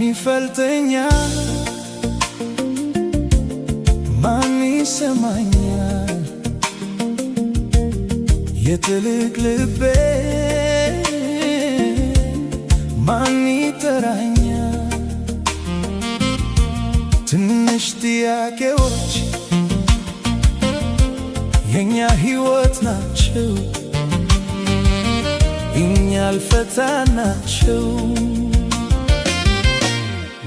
ይፈልጠኛል? ማን ይሰማኛል? የትልቅ ልቤ ማን ይጠራኛል? ትንሽ ጥያቄዎች የኛ ሕይወት ናቸው፣ እኛ አልፈታናቸው።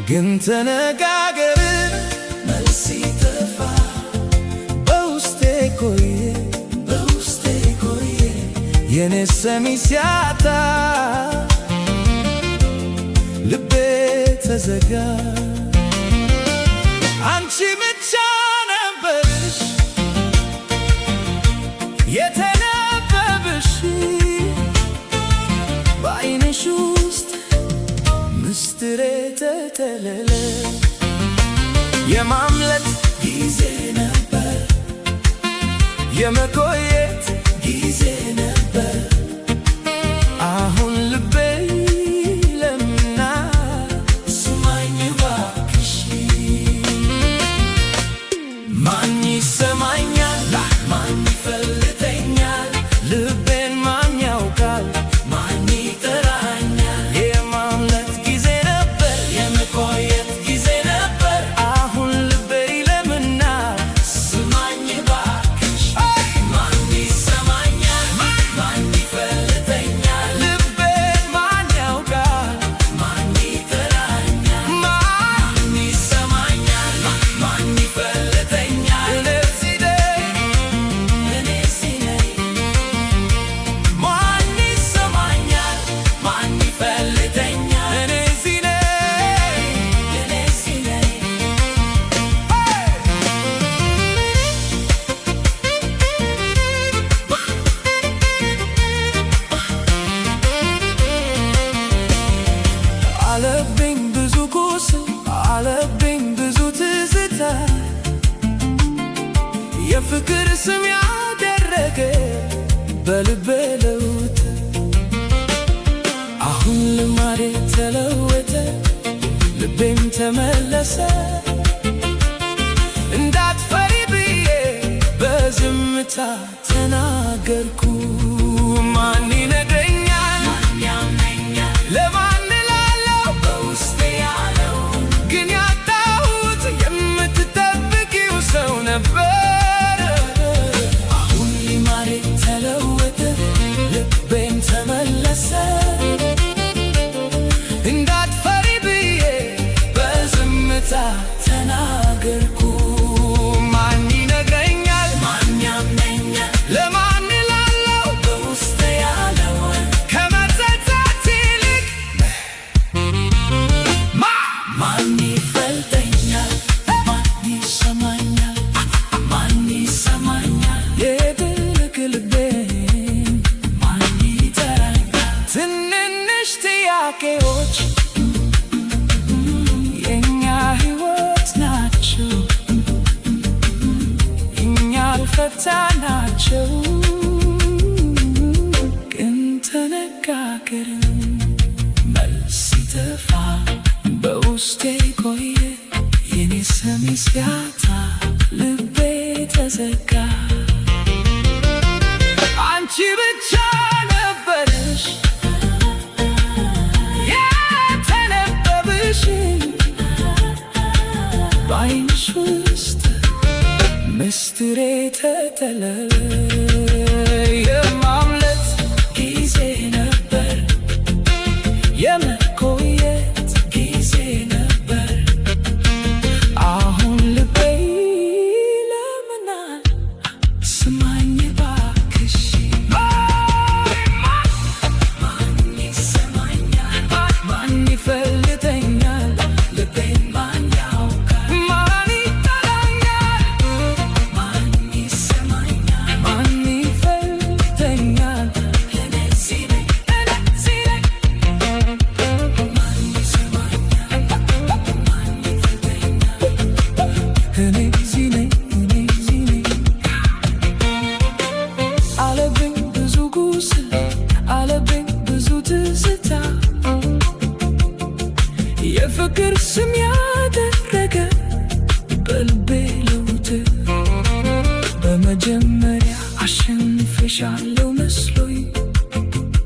ግን ተነጋገርን መልስ ሲጠፋ በውስጤ ቆየ የኔ ሰሚ ሲያጣ ልቤ ተዘጋ። አንቺ ብቻ ነበርሽ የተነበብሽ በዓይንሽ ውስጥ ምስጢሬ ተጠለለ። የማምለጥ ጊዜ ነበር፣ የመቆየት ጊዜ ነበር። አሁን ልቤ ይለምናል ስማኝ እባክሽ። ማን ይሰማኛል? ማን ይፈልጠኛል? ልቤን ማን ያውቃል? ማን ይጠራኛል? የማምለጥ ጊዜ ነበር፣ የመቆየት ጊዜ ነበር። አሁን ልቤ ይለምናል ስማኝ እባክሽ። ማን ይሰማኛል? ማን ይፈልጠኛል? ልቤን ማን ያውቃል? ማን ይጠራኛል? ማን ይሰማኛል? ማን ይፈልጠኛል? እነዚህ ነኝ ማን ይሰማኛል? ማን ይፈልጠኛል? እነዚህ ነኝ አለብኝ ብዙ ቁስል፣ አለብኝ ብዙ ትዝታ፣ የፍቅር ስም ያደረገ በልቤ ለውጥ። አሁን ልማዴ ተለወጠ፣ ልቤም ተመለሰ። እንዳትፈሪ ብዬ በዝምታ ተናገርኩ። ማን ይነግረኛል? ማን ያምነኛል? ለማን እላለሁ በውስጤ ያለውን? ግን ያጣሁት የምትጠብቂው ሰው ነበር። አሁን ልማዴ ተለወጠ፣ ልቤም ተመለሰ። እንዳትፈሪ ብዬ በዝምታ ተናገርኩ። ማን ይነግረኛል? ማን ያምነኛል? ለማን እላለሁ በውስጤ ያለውን? ከመጸጸት ይልቅ ማን ይፈልጠኛል? ማን ይሰማኛል? ማን ይሰማኛል? የትልቅ ልቤን ማን ይጠራኛል? ትንንሽ ጥያቄዎች የኛ ሕይወት ናቸው፣ እኛ አልፈታናቸው። ግን ተነጋገርን መልስ ሲጠፋ በውስጤ ቆየ የኔ ሰሚ ሲያጣ ልቤ ተዘጋ። አንቺ ብቻ ነበርሽ የተነበብሽ በዓይንሽ ውስጥ ምስጢሬ ተጠለለ። የማምለጥ ጊዜ ነበር፣ የመቆየት ጊዜ ነበር። አሁን ልቤ ይለምናል ስማኝ እባክሽ። ማን ይሰማኛል? ማን ይፈልጠኛል? ልቤን ማን ያውቃል? ማን ይጠራኛል? ማን ይሰማኛል? ማን ይፈልጠኛል? እነዚህ ነኝ ማን ይሰማኛል? ማን ይፈልጠኛል? እነዚህ ነኝ አለብኝ ብዙ ቁስል፣ አለብኝ ብዙ ትዝታ የፍቅር ስም ያደረገ በልቤ ለውጥ በመጀመሪያ አሸንፌሻለሁ መስሎኝ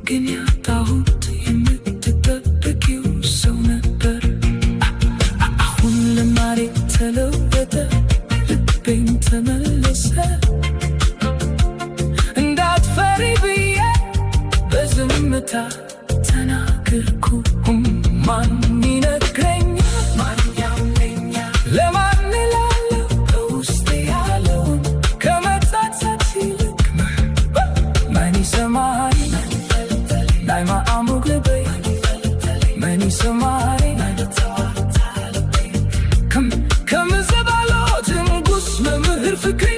ግን ያጣሁት የምትጠብቂው ሰው ነበር። አሁን ልማሬ ተለወጠ ልቤን ተመለሰ እንዳትፈሪ ብዬ በዝምታ ተናገርኩ። ማን ይነግረኛል? ማን ያምነኛል? ለማን እላለሁ በውስጤ ያለውን ከመጸጸት ይልቅ ማን ይሰማኝ? ናይ ማአሙቅ ልበይ ማን ይሰማኝ? ከምዘባሎት ንጉስ መምህር ፍቅሪ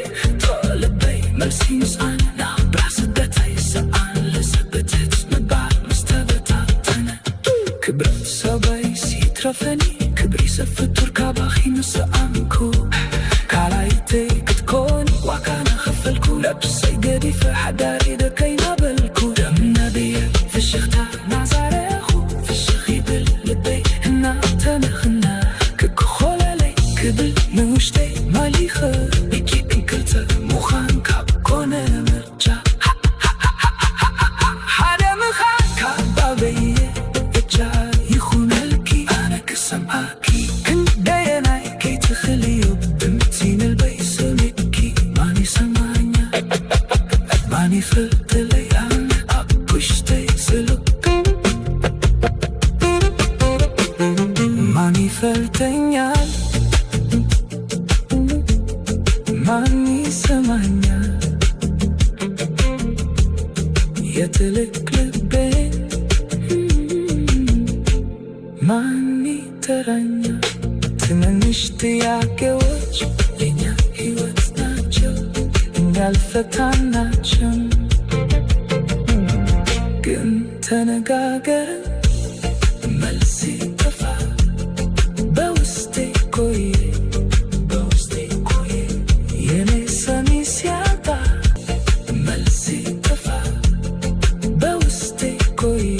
ተልበይ መልሲን ፃንና ብራስበታይ ሰአን ለሰበተት ምባል ምስተበታተነ ክብረት ሰበይ ሲትረፈኒ ክብሪ ሰፍቱር ካባኺ ምስአንኩ ካላይተይ ክትኮኒ ዋካና ኸፈልኩ ለብሰይ ገዲፈ ሓዳሪ ደከይና በልኩ ደም ነቢየ ፍሽኽታ ናዛረኹ ፍሽኽ ይብል ልበይ እና ተነኽና ክክኾለለይ ክብል ንውሽተይ ማሊኸ እኪ እንክልተ ሙኻን ካብ ኮነ ምርጫ ሓደ ምኻን ካብ ባበየ እጃ ይኹነልኪ ኣነ ክሰምዓኪ ክንደየናይ ከይትኽልዩ ብምቲ ንልበይ ስሚዕኪ ማን ይሰማኛል? ማን ይፈልጥለይ ኣነ ኣብ ውሽተይ ስሉክ ማን ይፈልጠኛል? ማን ይሰማኛል? የትልቅ ልቤን ማን ይጠራኛል? ትንንሽ ጥያቄዎች የኛ ሕይወት ናቸው ያልፈታናቸው ግን ተነጋገርን መልስ ይጠፋ በውስጤ ቆየ የኔ ሰሚ ሲያጣ መልስ ይጠፋ በውስጤ ቆየ